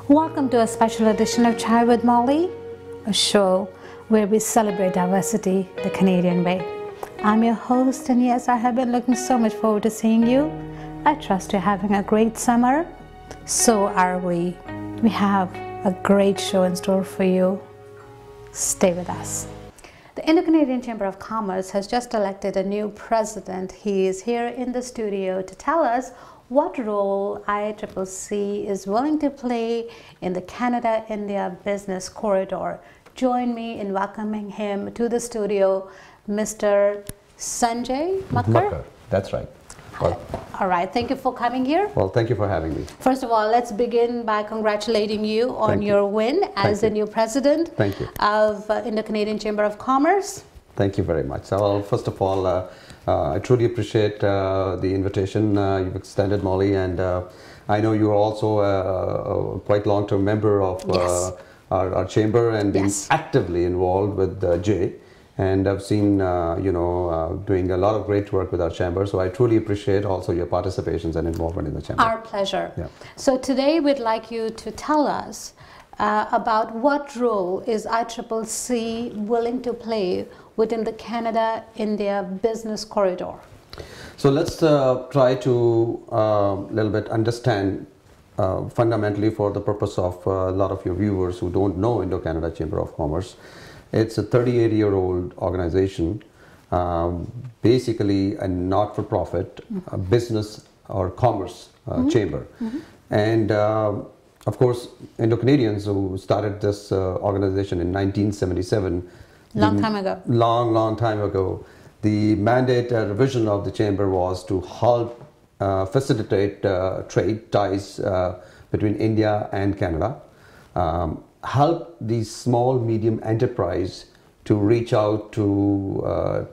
Welcome to a special edition of Chai with Molly, a show where we celebrate diversity the Canadian way. I'm your host, and yes, I have been looking so much forward to seeing you. I trust you're having a great summer. So are we. We have a great show in store for you. Stay with us. The Indo-Canadian Chamber of Commerce has just elected a new president. He is here in the studio to tell us what role ICCC is willing to play in the Canada-India business corridor. Join me in welcoming him to the studio, Mr. Sanjay Makkar. That's right. Well, all right, thank you for coming here. Well, thank you for having me. First of all, let's begin by congratulating you on your win as the new president of Indo-Canadian Chamber of Commerce. Thank you very much. So, well, first of all, I truly appreciate the invitation you've extended, Molly, and I know you're also a quite long-term member of our chamber and been actively involved with Jay. And I've seen, doing a lot of great work with our chamber. So I truly appreciate also your participations and involvement in the chamber. Our pleasure. Yeah. So today we'd like you to tell us about what role is ICCC willing to play within the Canada-India business corridor. So let's try to little bit understand fundamentally, for the purpose of a lot of your viewers who don't know Indo-Canada Chamber of Commerce. It's a 38-year-old organization, basically a not-for-profit business or commerce chamber. And of course, Indo-Canadians who started this organization in 1977. Long time ago. Long time ago. The mandate vision of the chamber was to help facilitate trade ties between India and Canada. Help these small medium enterprise to reach out to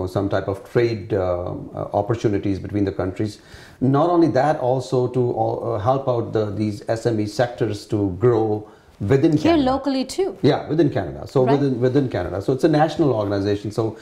some type of trade opportunities between the countries. Not only that, also to help out these SME sectors to grow within Canada. Here locally too. Yeah, within Canada. So within Canada. So it's a national organization. So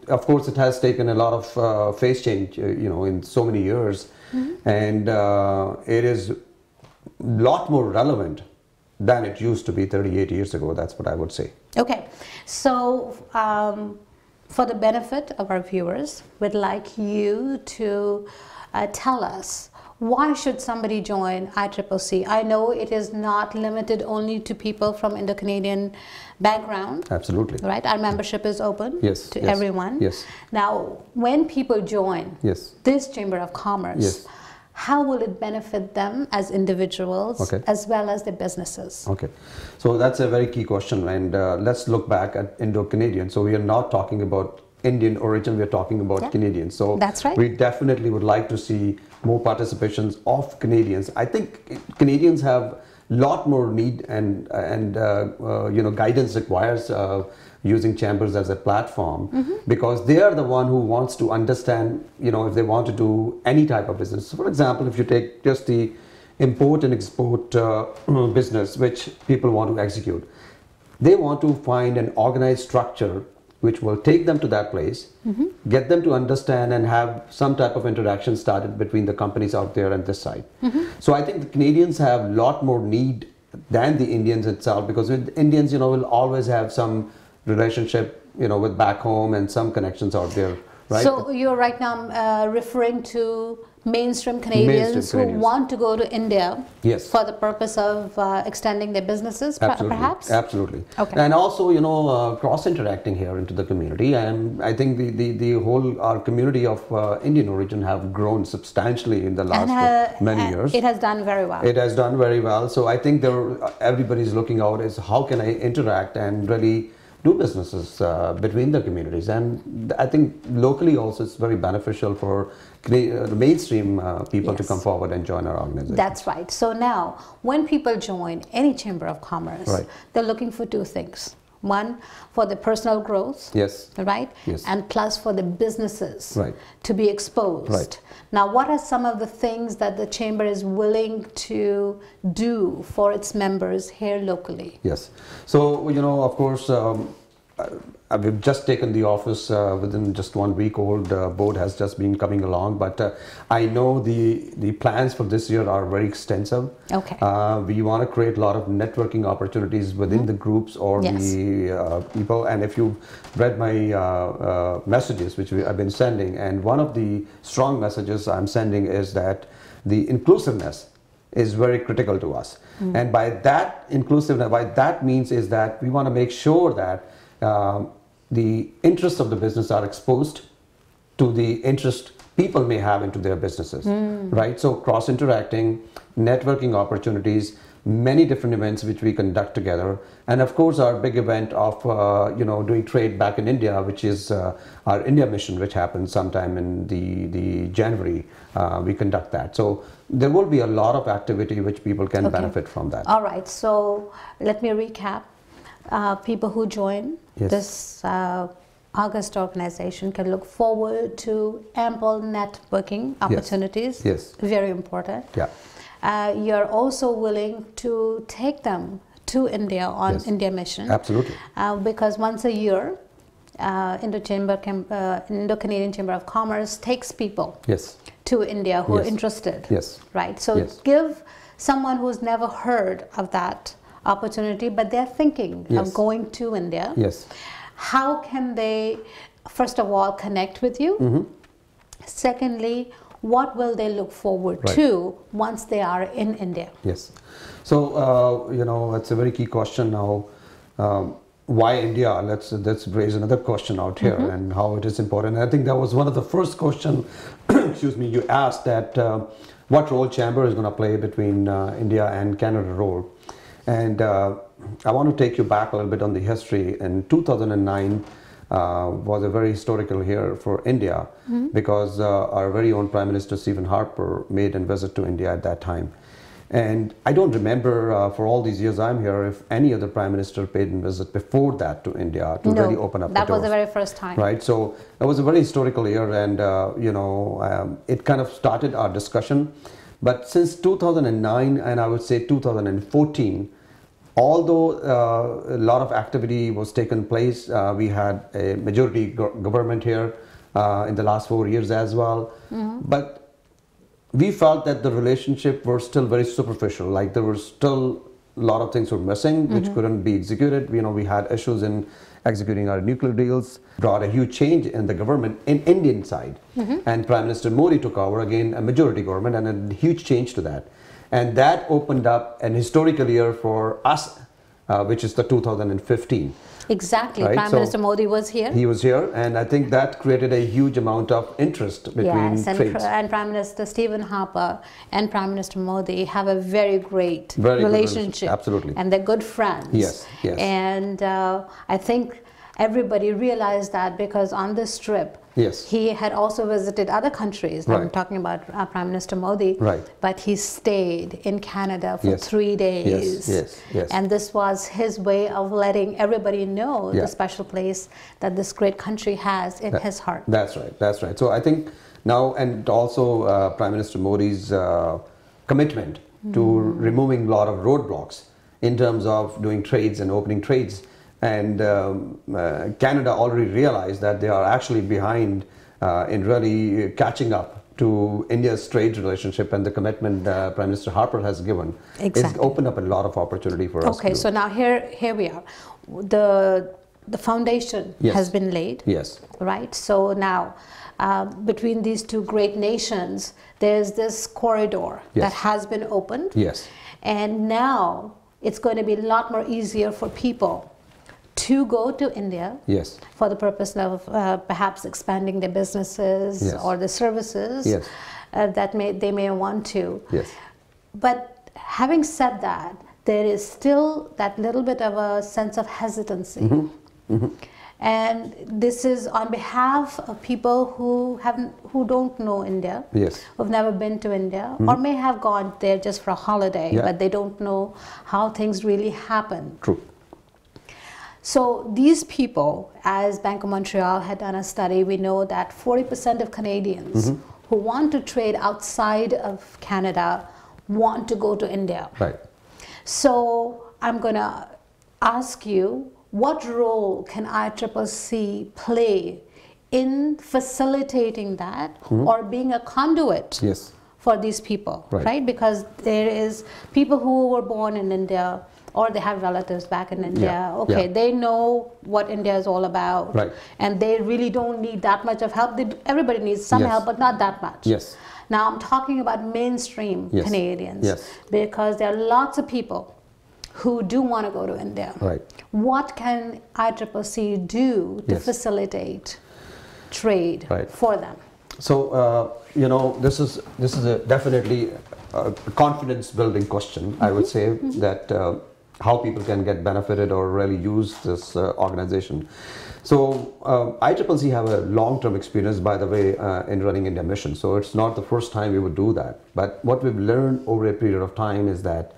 of course, it has taken a lot of phase change in so many years, and it is a lot more relevant than it used to be 38 years ago. That's what I would say. Okay. So for the benefit of our viewers, we'd like you to tell us, why should somebody join ICCC? I know it is not limited only to people from Indo-Canadian background. Absolutely. Right? Our membership is open to everyone. Yes. Now, when people join this Chamber of Commerce, how will it benefit them as individuals as well as their businesses? Okay, so that's a very key question, and let's look back at Indo-Canadian. So we are not talking about Indian origin, we are talking about Canadians. So that's right. We definitely would like to see more participations of Canadians. I think Canadians have a lot more need and guidance requires using chambers as a platform, because they are the one who wants to understand, if they want to do any type of business. So for example, if you take just the import and export business, which people want to execute, they want to find an organized structure which will take them to that place, get them to understand and have some type of interaction started between the companies out there and this side. So I think the Canadians have a lot more need than the Indians itself, because with Indians, will always have some relationship, with back home and some connections out there, right? So you're right now referring to mainstream Canadians who want to go to India for the purpose of extending their businesses, perhaps? Absolutely. Okay. And also, cross-interacting here into the community. And I think our community of Indian origin have grown substantially in the last many years. It has done very well. It has done very well. So I think everybody's looking out is how can I interact and really do businesses between the communities. And I think locally also it's very beneficial for the mainstream people to come forward and join our organization. That's right. So now, when people join any Chamber of Commerce, they're looking for two things. One, for the personal growth, right? And plus for the businesses to be exposed. Now, what are some of the things that the Chamber is willing to do for its members here locally? Yes. So, of course, we've just taken the office within just 1 week old. Board has just been coming along, but I know the plans for this year are very extensive. Okay. We want to create a lot of networking opportunities within the groups or the people. And if you've read my messages, which I've been sending, and one of the strong messages I'm sending is that the inclusiveness is very critical to us. And by that inclusiveness, what that means is that we want to make sure that the interests of the business are exposed to the interest people may have into their businesses, right? So cross-interacting, networking opportunities, many different events which we conduct together, and of course our big event of doing trade back in India, which is our India mission, which happens sometime in the January. We conduct that, so there will be a lot of activity which people can benefit from that. All right, so let me recap. People who join this August organization can look forward to ample networking opportunities. Yes. Very important. Yeah. You're also willing to take them to India on India mission. Absolutely. Because once a year, Indo-Canadian Chamber of Commerce takes people to India who are interested. Yes. Right. So give someone who's never heard of that opportunity, but they're thinking of going to India. Yes. How can they, first of all, connect with you? Secondly, what will they look forward to once they are in India? Yes. So, it's a very key question now. Why India? Let's raise another question out here and how it is important. I think that was one of the first questions, excuse me, you asked, that what role Chamber is going to play between India and Canada role. And I want to take you back a little bit on the history. In 2009 was a very historical year for India because our very own Prime Minister Stephen Harper made a visit to India at that time. And I don't remember for all these years I'm here if any other Prime Minister paid a visit before that to India to really open up the doors. That was the very first time. Right, so it was a very historical year, and it kind of started our discussion. But since 2009 and I would say 2014, although a lot of activity was taken place, we had a majority government here in the last 4 years as well. But we felt that the relationship were still very superficial. Like there were still a lot of things were missing, which couldn't be executed. We had issues in executing our nuclear deals, brought a huge change in the government in Indian side. And Prime Minister Modi took over, again, a majority government, and a huge change to that. And that opened up an historical year for us, which is the 2015. Exactly. Right? Prime Minister Modi was here. He was here, and I think that created a huge amount of interest between trades. And Prime Minister Stephen Harper and Prime Minister Modi have a very great relationship. Absolutely. And they're good friends. Yes, yes. And I think everybody realized that because on this trip, he had also visited other countries. I'm talking about Prime Minister Modi. But he stayed in Canada for 3 days. And this was his way of letting everybody know the special place that this great country has in his heart. That's right. That's right. So I think now, and also Prime Minister Modi's commitment to removing a lot of roadblocks in terms of doing trades and opening trades. And Canada already realized that they are actually behind in really catching up to India's trade relationship, and the commitment Prime Minister Harper has given has opened up a lot of opportunity for us. Okay, so now here we are. The foundation has been laid. Right. So now between these two great nations, there's this corridor that has been opened. And now it's going to be a lot more easier for people to go to India for the purpose of perhaps expanding their businesses or the services that they may want to. But having said that, there is still that little bit of a sense of hesitancy. And this is on behalf of people who don't know India, who've never been to India, or may have gone there just for a holiday, but they don't know how things really happen. So these people, as Bank of Montreal had done a study, we know that 40% of Canadians who want to trade outside of Canada want to go to India. So I'm going to ask you, what role can ICCC play in facilitating that or being a conduit for these people, right? Because there is people who were born in India or they have relatives back in India. They know what India is all about, and they really don't need that much of help. Everybody needs some help, but not that much. Now I'm talking about mainstream Canadians, because there are lots of people who do want to go to India. What can ICCC do to facilitate trade for them? So you know, this is definitely a confidence building question. I would say that how people can get benefited or really use this organization. So ICCC have a long-term experience, by the way, in running India mission. So it's not the first time we would do that. But what we've learned over a period of time is that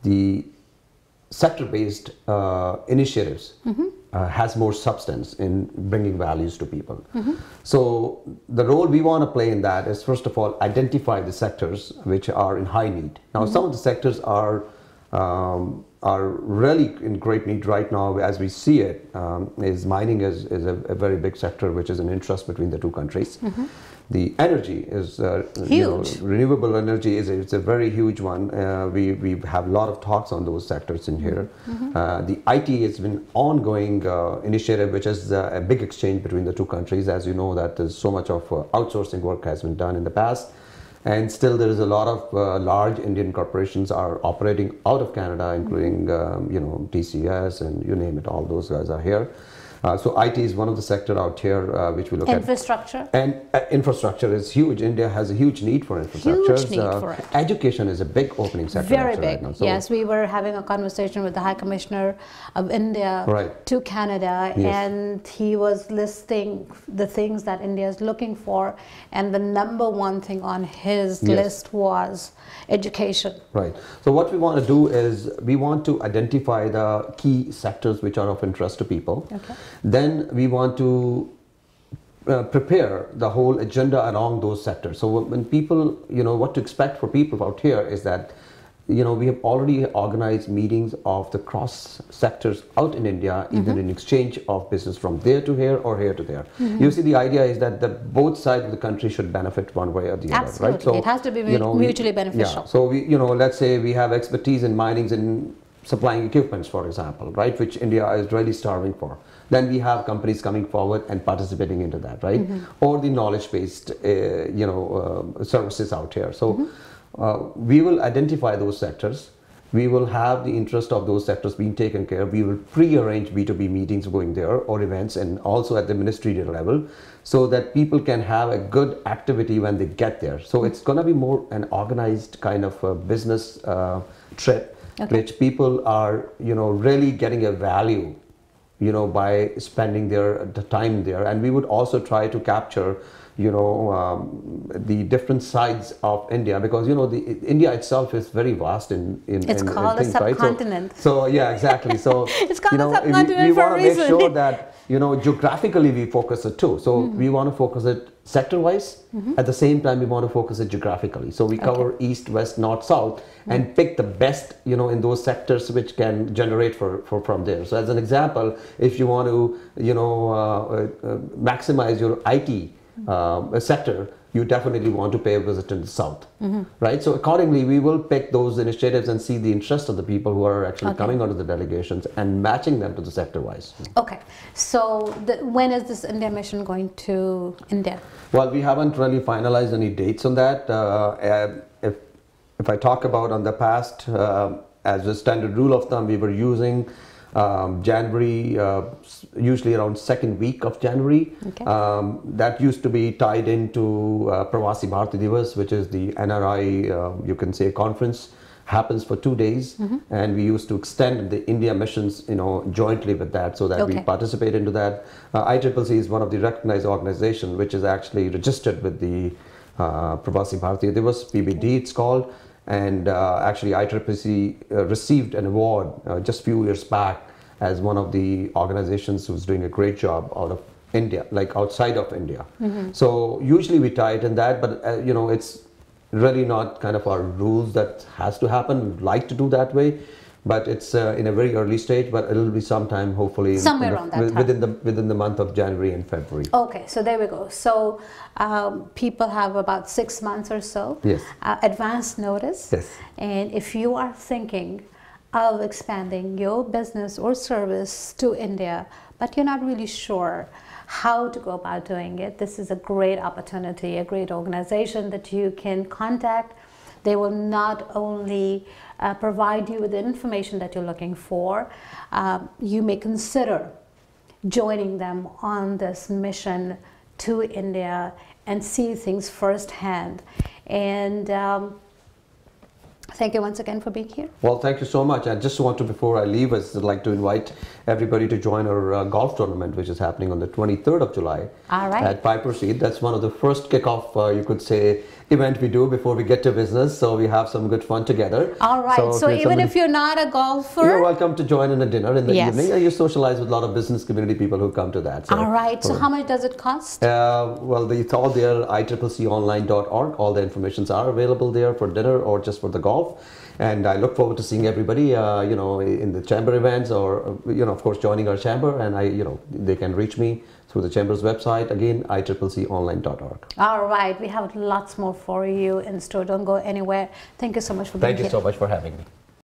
the sector-based initiatives has more substance in bringing values to people. So the role we want to play in that is, first of all, identify the sectors which are in high need. Now, some of the sectors are really in great need right now, as we see it. Is mining is a very big sector, which is an interest between the two countries. The energy is huge. Renewable energy is a very huge one. We have a lot of talks on those sectors in here. The IT has been ongoing initiative, which is a big exchange between the two countries. As you know, that there's so much of outsourcing work has been done in the past. And still there is a lot of large Indian corporations are operating out of Canada, including you know, TCS and you name it, all those guys are here. So IT is one of the sector out here which we look infrastructure. at. And infrastructure is huge. India has a huge need for infrastructure. Huge need for it. Education is a big opening sector. Very big. Right now. So yes, we were having a conversation with the High Commissioner of India to Canada, and he was listing the things that India is looking for, and the number one thing on his list was education. Right. So what we want to do is we want to identify the key sectors which are of interest to people. Then we want to prepare the whole agenda along those sectors. So when people, you know, what to expect for people out here is that, you know, we have already organized meetings of the cross sectors out in India, either in exchange of business from there to here or here to there. You see, the idea is that both sides of the country should benefit one way or the other, right? So it has to be mutually beneficial. So we, you know, let's say we have expertise in minings and supplying equipments, for example, right, which India is really starving for. Then we have companies coming forward and participating into that, right? Or the knowledge-based, you know, services out here. So we will identify those sectors. We will have the interest of those sectors being taken care of. We will pre-arrange B2B meetings going there or events, and also at the ministerial level, so that people can have a good activity when they get there. So it's going to be more an organized kind of a business trip, which people are, you know, really getting a value, you know, by spending the time there. And we would also try to capture, you know, the different sides of India, because, you know, India itself is very vast it's called a subcontinent. Right? So yeah, exactly. So it's called, you know, a subcontinent we for a want to reason. make sure that, you know, geographically we focus it too. So we want to focus it sector-wise. At the same time, we want to focus it geographically. So we cover east, west, north, south, and pick the best, you know, in those sectors which can generate from there. So as an example, if you want to, you know, maximize your IT sector, you definitely want to pay a visit in the south, right? So accordingly, we will pick those initiatives and see the interest of the people who are actually coming onto the delegations and matching them to the sector-wise. Okay, so when is this India mission going to India? Well, we haven't really finalized any dates on that. If I talk about on the past, as a standard rule of thumb, we were using January, usually around second week of January. That used to be tied into Pravasi Bharati Divas, which is the NRI, you can say, conference, happens for 2 days, and we used to extend the India missions, you know, jointly with that, so that we participate into that. ICCC is one of the recognized organizations which is actually registered with the Pravasi Bharati Divas, PBD it's called. And actually ICCC received an award just a few years back as one of the organizations who's doing a great job out of India, like outside of India. So usually we tie it in that, but you know, it's really not kind of our rules that has to happen. We'd like to do that way, but it's in a very early stage, but it'll be sometime hopefully somewhere around that time. within the month of January and February. Okay, so there we go. So people have about 6 months or so Yes. Advance notice. Yes. And if you are thinking of expanding your business or service to India, but you're not really sure how to go about doing it, this is a great opportunity, a great organization that you can contact. They will not only provide you with the information that you're looking for, you may consider joining them on this mission to India and see things firsthand. And thank you once again for being here. Well, thank you so much. I just want to, before I leave, I'd like to invite everybody to join our golf tournament, which is happening on the 23rd of July. All right. At Piper Seat. That's one of the first kickoff, you could say, event we do before we get to business. So we have some good fun together. All right. So even if you're not a golfer, you're welcome to join in a dinner in the Yes. evening. And you socialize with a lot of business community people who come to that. So, all right. So how much does it cost? well, it's all there, ICCConline.org. All the informations are available there for dinner or just for the golf. And I look forward to seeing everybody, you know, in the chamber events or, you know, of course, joining our chamber. And they can reach me through the chamber's website, again, ICCConline.org. All right. We have lots more for you in store. Don't go anywhere. Thank you so much for being here. Thank you so much for having me.